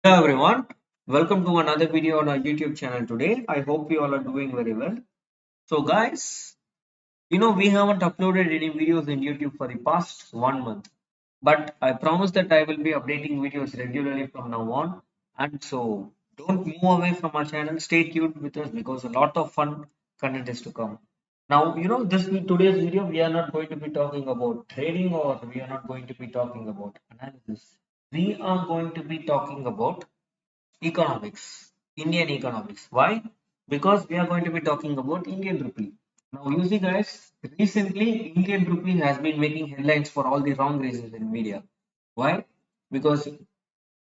Hello everyone, welcome to another video on our YouTube channel today. I hope you all are doing very well. So guys, we haven't uploaded any videos in YouTube for the past 1 month, but I promise that I will be updating videos regularly from now on. And so don't move away from our channel, stay tuned with us because a lot of fun content is to come. Now, today's video we are not going to be talking about trading or we are not going to be talking about analysis. We are going to be talking about economics, Indian economics. Why? Because we are going to be talking about Indian rupee. Now, you see, guys, recently Indian rupee has been making headlines for all the wrong reasons in media. Why? Because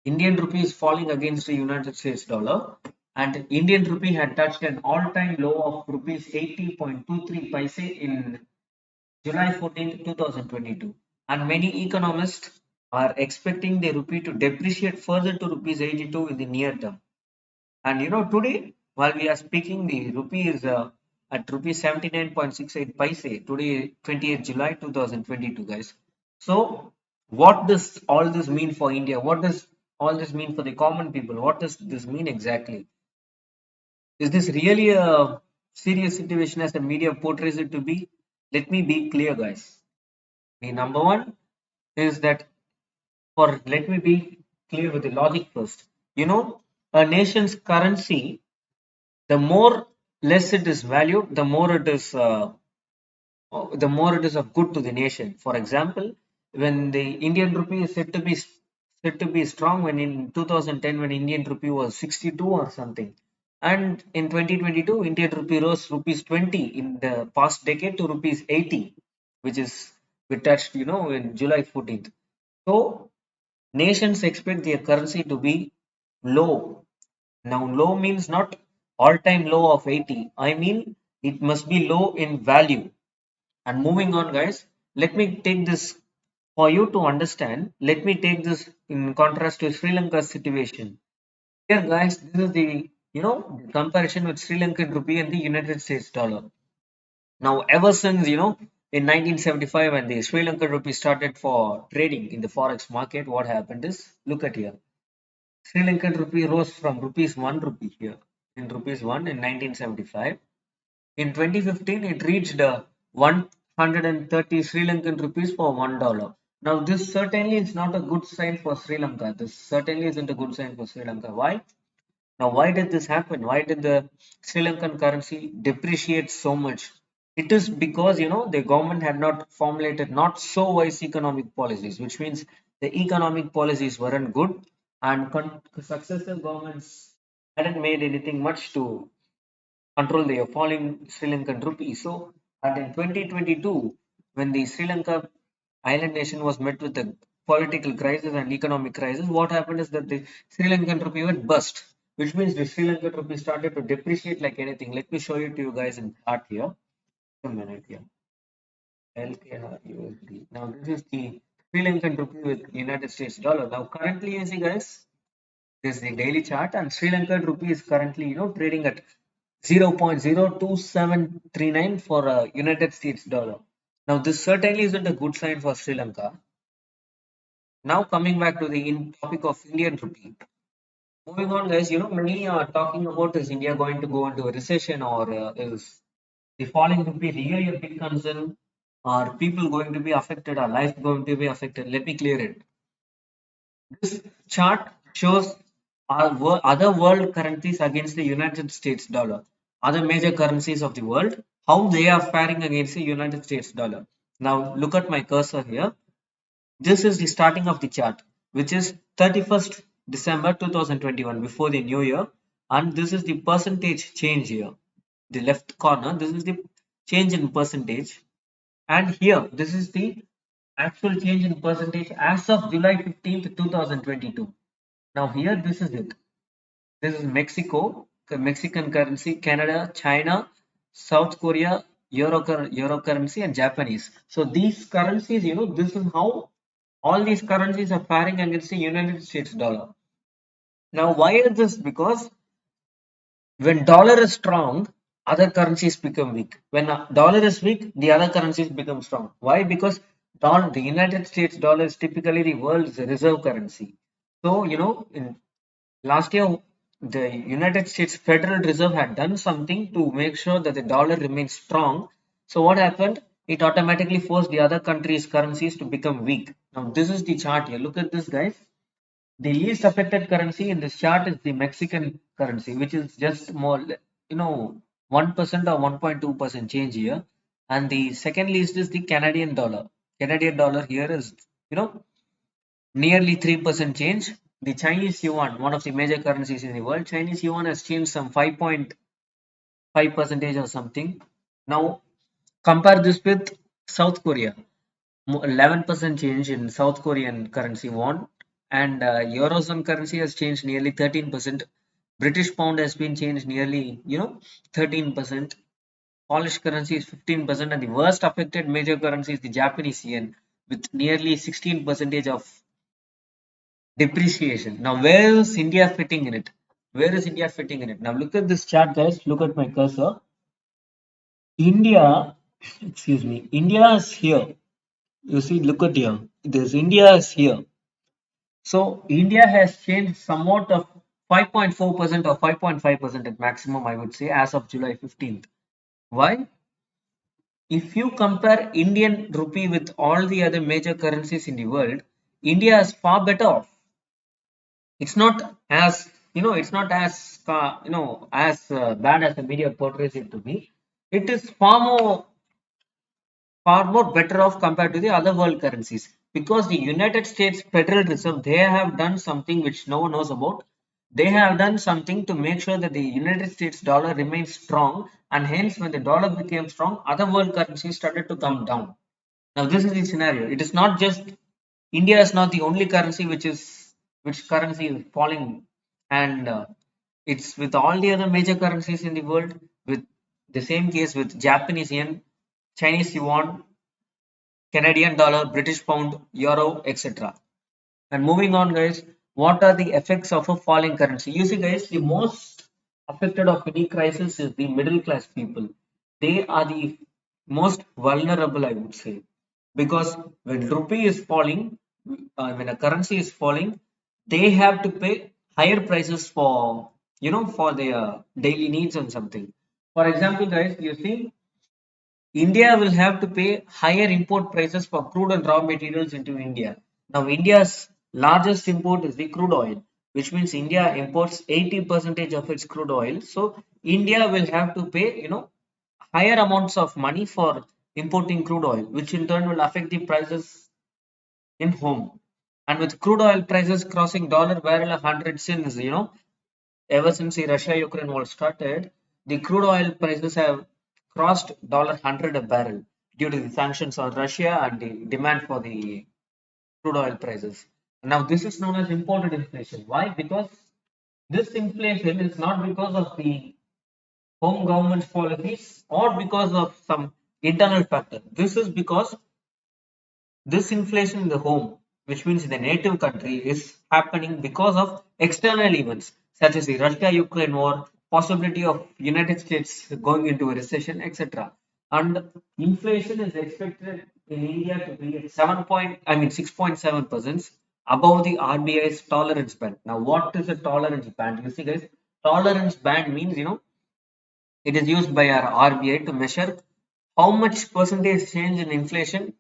Indian rupee is falling against the United States dollar, and Indian rupee had touched an all-time low of rupees 80.23 paise in July 14th, 2022, and many economists are expecting the rupee to depreciate further to rupees 82 in the near term. And today, while we are speaking, the rupee is at rupees 79.68 paise today, 28th July 2022, guys. So, what does all this mean for India? What does all this mean for the common people? What does this mean exactly? Is this really a serious situation as the media portrays it to be? Let me be clear, guys. The number one is that, for let me be clear with the logic first. A nation's currency, the more less it is valued, the more it is of good to the nation. For example, when the Indian rupee is said to be strong, when in 2010 when Indian rupee was 62 or something, and in 2022 Indian rupee rose rupees 20 in the past decade to rupees 80, which is we touched in July 14th. So nations expect their currency to be low. Now, low means not all-time low of 80. I mean, it must be low in value. And moving on, guys, let me take this for you to understand. Let me take this in contrast to Sri Lanka's situation. Here, guys, this is the comparison with Sri Lankan rupee and the United States dollar. Now, ever since, in 1975, when the Sri Lankan rupee started for trading in the forex market, what happened is, look at here. Sri Lankan rupee rose from rupees 1 rupee here in rupees 1 in 1975. In 2015, it reached 130 Sri Lankan rupees for $1. Now, this certainly is not a good sign for Sri Lanka. This certainly isn't a good sign for Sri Lanka. Why? Now, why did this happen? Why did the Sri Lankan currency depreciate so much? It is because the government had not formulated not so wise economic policies, which means the economic policies weren't good, and successive governments hadn't made anything much to control the falling Sri Lankan rupee. So, and in 2022, when the Sri Lanka island nation was met with a political crisis and economic crisis, what happened is that the Sri Lankan rupee went bust, which means the Sri Lankan rupee started to depreciate like anything. Let me show it to you guys in chart here. A minute here. LKR USD. Now this is the Sri Lankan rupee with United States dollar. Now currently you see, guys, this is the daily chart, and Sri Lankan rupee is currently trading at 0.02739 for a United States dollar. Now this certainly isn't a good sign for Sri Lanka. Now coming back to the topic of Indian rupee. Moving on, guys, many are talking about, is India going to go into a recession, or is the falling rupee really a big concern? Are people going to be affected? Are life going to be affected? Let me clear it. This chart shows other world currencies against the United States dollar, other major currencies of the world, how they are faring against the United States dollar. Now look at my cursor here. This is the starting of the chart, which is 31st December 2021, before the new year, and this is the percentage change here. The left corner, this is the change in percentage, and here this is the actual change in percentage as of July 15th, 2022. Now here this is it. This is Mexico, the Mexican currency, Canada, China, South Korea, Euro currency, and Japanese. So these currencies, this is how all these currencies are faring against the United States dollar. Now, why is this? Because when dollar is strong, other currencies become weak. When dollar is weak, the other currencies become strong. Why? Because the United States dollar is typically the world's reserve currency. So, in last year the United States Federal Reserve had done something to make sure that the dollar remains strong. So what happened? It automatically forced the other countries' currencies to become weak. Now this is the chart here. Look at this, guys. The least affected currency in this chart is the Mexican currency, which is just more, 1% or 1.2% change here. And the second least is the Canadian dollar. Canadian dollar here is, you know, nearly 3% change. The Chinese yuan, one of the major currencies in the world, Chinese yuan has changed some 5.5 percentage or something. Now compare this with South Korea. 11% change in South Korean currency won, and Eurozone currency has changed nearly 13%. British pound has been changed nearly, 13%. Polish currency is 15%, and the worst affected major currency is the Japanese yen with nearly 16 percentage of depreciation. Now, where is India fitting in it? Where is India fitting in it? Now, look at this chart, guys. Look at my cursor. India, excuse me, India is here. You see, look at here. This India is here. So India has changed somewhat of 5.4% or 5.5% at maximum, I would say, as of July 15th. Why? If you compare Indian rupee with all the other major currencies in the world, India is far better off. It's not as, it's not as, as bad as the media portrays it to be. It is far more better off compared to the other world currencies, because the United States Federal Reserve, they have done something which no one knows about. They have done something to make sure that the United States dollar remains strong, and hence when the dollar became strong, other world currencies started to come down. Now this is the scenario. It is not just India is not the only currency which currency is falling, and it's with all the other major currencies in the world. With the same case with Japanese yen, Chinese yuan, Canadian dollar, British pound, euro, etc. And moving on, guys, what are the effects of a falling currency? You see, guys, the most affected of any crisis is the middle class people. They are the most vulnerable, I would say, because when rupee is falling, when a currency is falling, they have to pay higher prices for, for their daily needs and something. For example, guys, you see, India will have to pay higher import prices for crude and raw materials into India. Now, India's largest import is the crude oil, which means India imports 80% of its crude oil. So, India will have to pay, higher amounts of money for importing crude oil, which in turn will affect the prices in home. And with crude oil prices crossing dollar barrel 100 since, ever since the Russia-Ukraine war started, the crude oil prices have crossed $100 a barrel due to the sanctions on Russia and the demand for the crude oil prices. Now, this is known as imported inflation. Why? Because this inflation is not because of the home government's policies or because of some internal factor. This is because this inflation in the home, which means in the native country, is happening because of external events such as the Russia-Ukraine war, possibility of United States going into a recession, etc. And inflation is expected in India to be at 6.7% above the RBI's tolerance band. Now, what is a tolerance band? You see, guys, tolerance band means it is used by our RBI to measure how much percentage change in inflation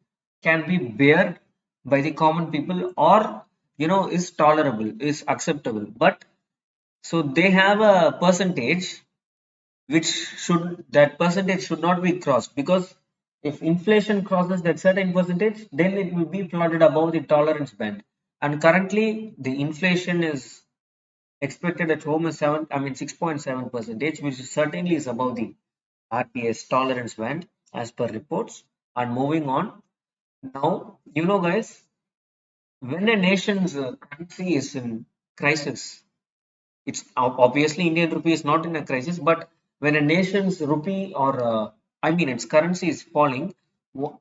can be bared by the common people, or is tolerable, is acceptable. But so they have a percentage which that percentage should not be crossed, because if inflation crosses that certain percentage, then it will be plotted above the tolerance band. And currently the inflation is expected at home is 6.7 percentage, which certainly is above the RPS tolerance band as per reports. And moving on, now, guys, when a nation's currency is in crisis, it's obviously Indian rupee is not in a crisis, but when a nation's rupee or its currency is falling,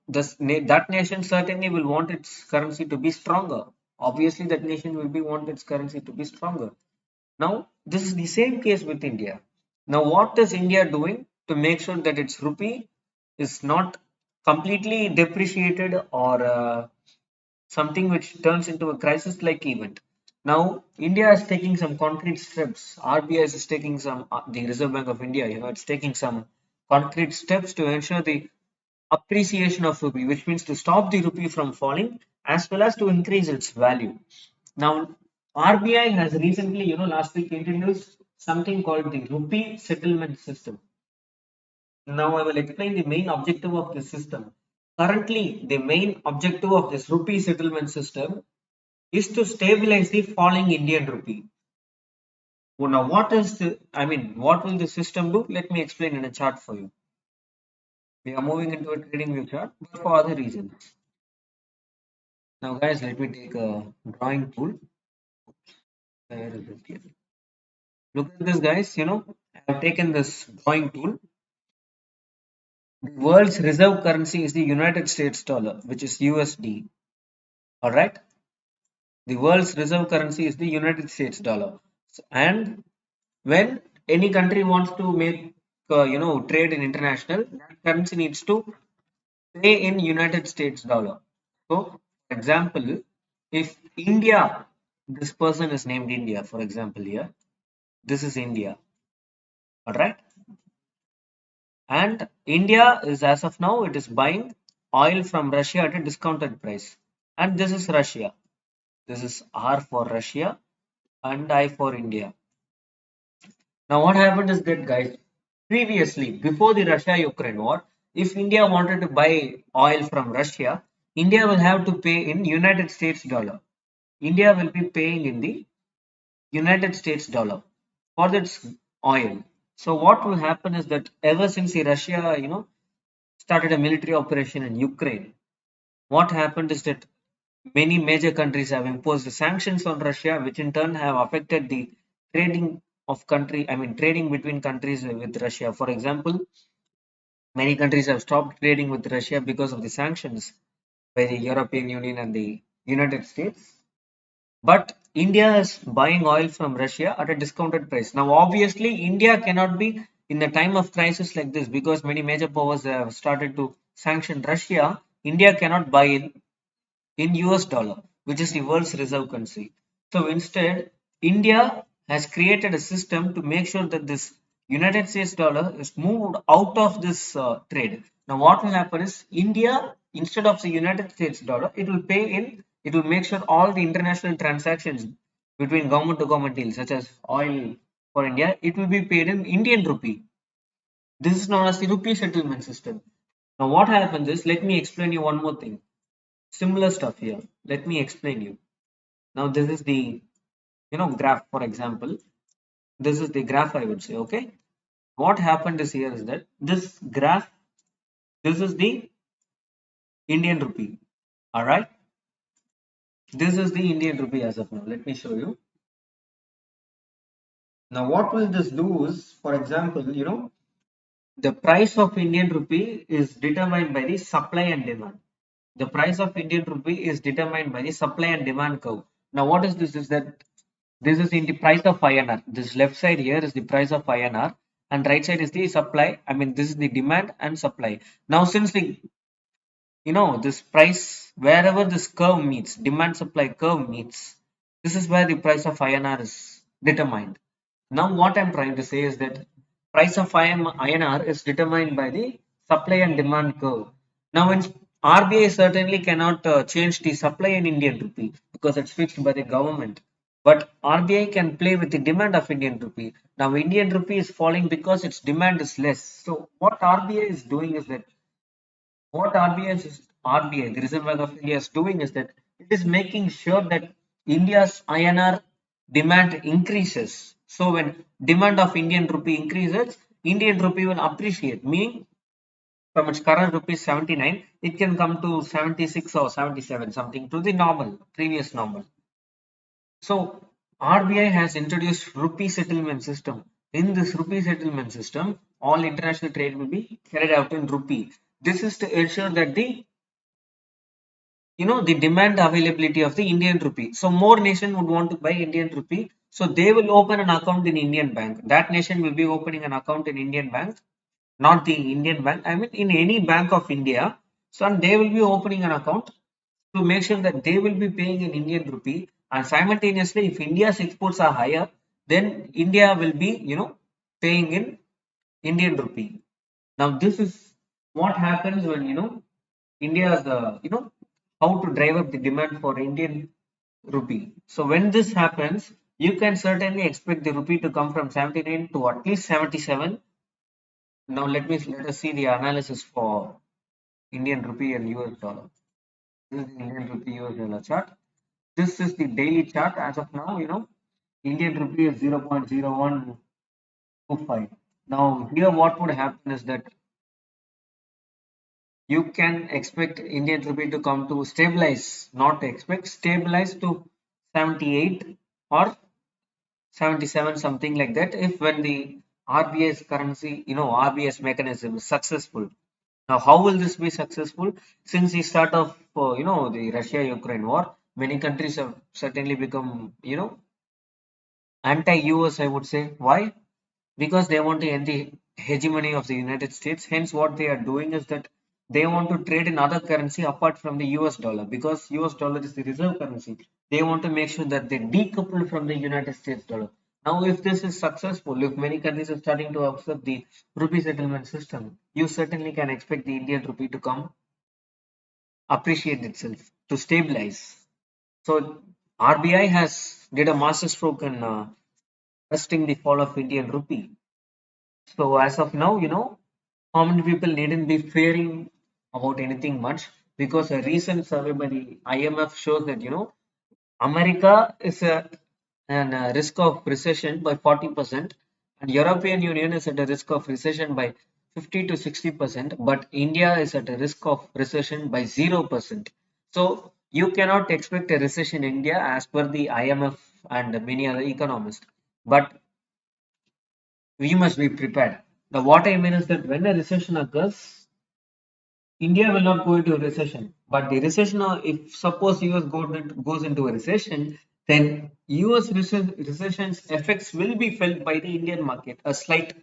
that nation certainly will want its currency to be stronger. Obviously, that nation will be want its currency to be stronger. Now, this is the same case with India. Now, what is India doing to make sure that its rupee is not completely depreciated or something which turns into a crisis like event? Now, India is taking some concrete steps. RBI is taking some, the Reserve Bank of India, it's taking some concrete steps to ensure the appreciation of rupee, which means to stop the rupee from falling as well as to increase its value. Now, RBI has recently, last week introduced something called the rupee settlement system. Now, I will explain the main objective of this system. Currently, the main objective of this rupee settlement system is to stabilize the falling Indian rupee. Well, now, what will the system do? Let me explain in a chart for you. We are moving into a trading view chart, but for other reasons. Now, guys, let me take a drawing tool. Where is it here? Look at this, guys. I have taken this drawing tool. The world's reserve currency is the United States dollar, which is USD. All right. The world's reserve currency is the United States dollar. And when any country wants to make, trade in international, that currency needs to pay in United States dollar. So, for example, if India, this person is named India, for example, here, this is India, all right, and India is as of now it is buying oil from Russia at a discounted price, and this is Russia. This is R for Russia and I for India. Now, what happened is that, guys, previously, before the Russia-Ukraine war, if India wanted to buy oil from Russia, India will have to pay in United States dollar. India will be paying in the United States dollar for its oil. So what will happen is that ever since the Russia, started a military operation in Ukraine, what happened is that many major countries have imposed sanctions on Russia, which in turn have affected the trading trading between countries with Russia. For example, many countries have stopped trading with Russia because of the sanctions by the European Union and the United States. But India is buying oil from Russia at a discounted price. Now, obviously, India cannot be in the time of crisis like this because many major powers have started to sanction Russia. India cannot buy in US dollar, which is the world's reserve currency. So instead, India has created a system to make sure that this United States dollar is moved out of this trade. Now, what will happen is India, instead of the United States dollar, it will make sure all the international transactions between government to government deals, such as oil for India, it will be paid in Indian rupee. This is known as the rupee settlement system. Now, what happens is, let me explain you one more thing. Similar stuff here. Let me explain you. Now, this is the, graph, for example. This is the graph, I would say, okay? What happened is here is that this graph, this is the Indian rupee, all right? This is the Indian rupee as of now. Let me show you. Now, what will this do is, for example, the price of Indian rupee is determined by the supply and demand. The price of Indian rupee is determined by the supply and demand curve. Now, what is this? Is that this is in the price of INR. This left side here is the price of INR, and right side is the supply. This is the demand and supply. Now, since this price, wherever this curve meets, demand supply curve meets, this is where the price of INR is determined. Now, what I'm trying to say is that price of INR is determined by the supply and demand curve. Now, in RBI certainly cannot change the supply in Indian rupee because it's fixed by the government. But RBI can play with the demand of Indian rupee. Now, Indian rupee is falling because its demand is less. So, what RBI is doing is that RBI, the Reserve Bank of India, is doing is that it is making sure that India's INR demand increases. So when demand of Indian rupee increases, Indian rupee will appreciate, meaning from its current rupees 79, it can come to 76 or 77, something to the normal, previous normal. So RBI has introduced rupee settlement system. In this rupee settlement system, all international trade will be carried out in rupee. This is to ensure that the demand availability of the Indian rupee. So more nation would want to buy Indian rupee. So they will open an account in Indian bank. That nation will be opening an account in Indian bank, not the Indian bank. In any bank of India. So and they will be opening an account to make sure that they will be paying in Indian rupee And simultaneously, if India's exports are higher, then India will be, paying in Indian rupee. Now, this is what happens when, India's, how to drive up the demand for Indian rupee. So when this happens, you can certainly expect the rupee to come from 79 to at least 77. Now let us see the analysis for Indian rupee and US dollar. This is the Indian rupee US dollar chart. This is the daily chart as of now. Indian rupee is 0.0125. Now here what would happen is that you can expect Indian rupee to come to stabilize, not expect, stabilize to 78 or 77, something like that, if when the RBI's currency, RBI's mechanism is successful. Now, how will this be successful? Since the start of, the Russia-Ukraine war, many countries have certainly become, anti-US, I would say. Why? Because they want to end the hegemony of the United States. Hence, what they are doing is that they want to trade in other currency apart from the US dollar, because US dollar is the reserve currency. They want to make sure that they decouple from the United States dollar. Now, if this is successful, if many countries are starting to accept the rupee settlement system, you certainly can expect the Indian rupee to come appreciate itself, to stabilize. So RBI has did a masterstroke in arresting the fall of Indian rupee. So as of now, common people needn't be fearing about anything much, because a recent survey by the IMF shows that America is an risk of recession by 40%, and European Union is at a risk of recession by 50 to 60%, but India is at a risk of recession by 0%. So you cannot expect a recession in India as per the IMF and many other economists. But we must be prepared. Now, what I mean is that when a recession occurs, India will not go into a recession. But the recession, if suppose US goes into a recession, then US recession's effects will be felt by the Indian market. A slight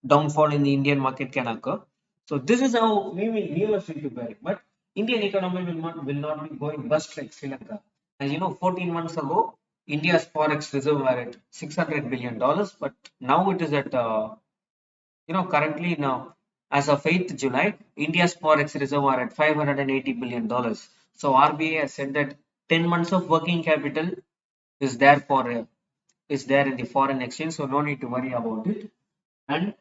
downfall in the Indian market can occur. So this is how we must be prepared. But Indian economy will not be going bust like Sri Lanka. And 14 months ago, India's forex reserve were at $600 billion, but now it is at currently now, as of 8th July, India's forex reserve are at $580 billion. So RBI has said that 10 months of working capital is there is there in the foreign exchange, so no need to worry about it. And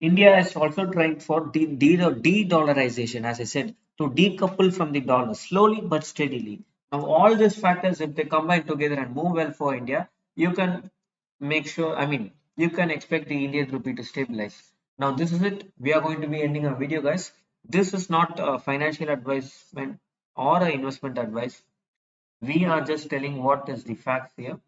India is also trying for de-dollarization, as I said, to decouple from the dollar slowly but steadily. Now, all these factors, if they combine together and move well for India, you can make sure, you can expect the Indian rupee to stabilize. Now, this is it. We are going to be ending our video, guys. This is not a financial advisement or an investment advice. We are just telling what is the facts here.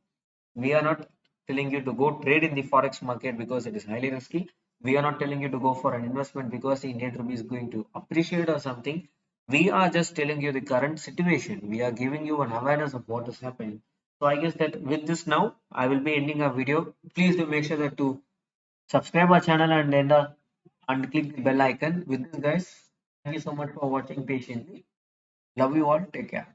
We are not telling you to go trade in the forex market because it is highly risky. We are not telling you to go for an investment because the Indian rupee is going to appreciate or something. We are just telling you the current situation. We are giving you an awareness of what is happening. So I guess that with this now, I will be ending our video. Please do make sure that to subscribe our channel and click the bell icon. With this, guys, thank you so much for watching patiently. Love you all. Take care.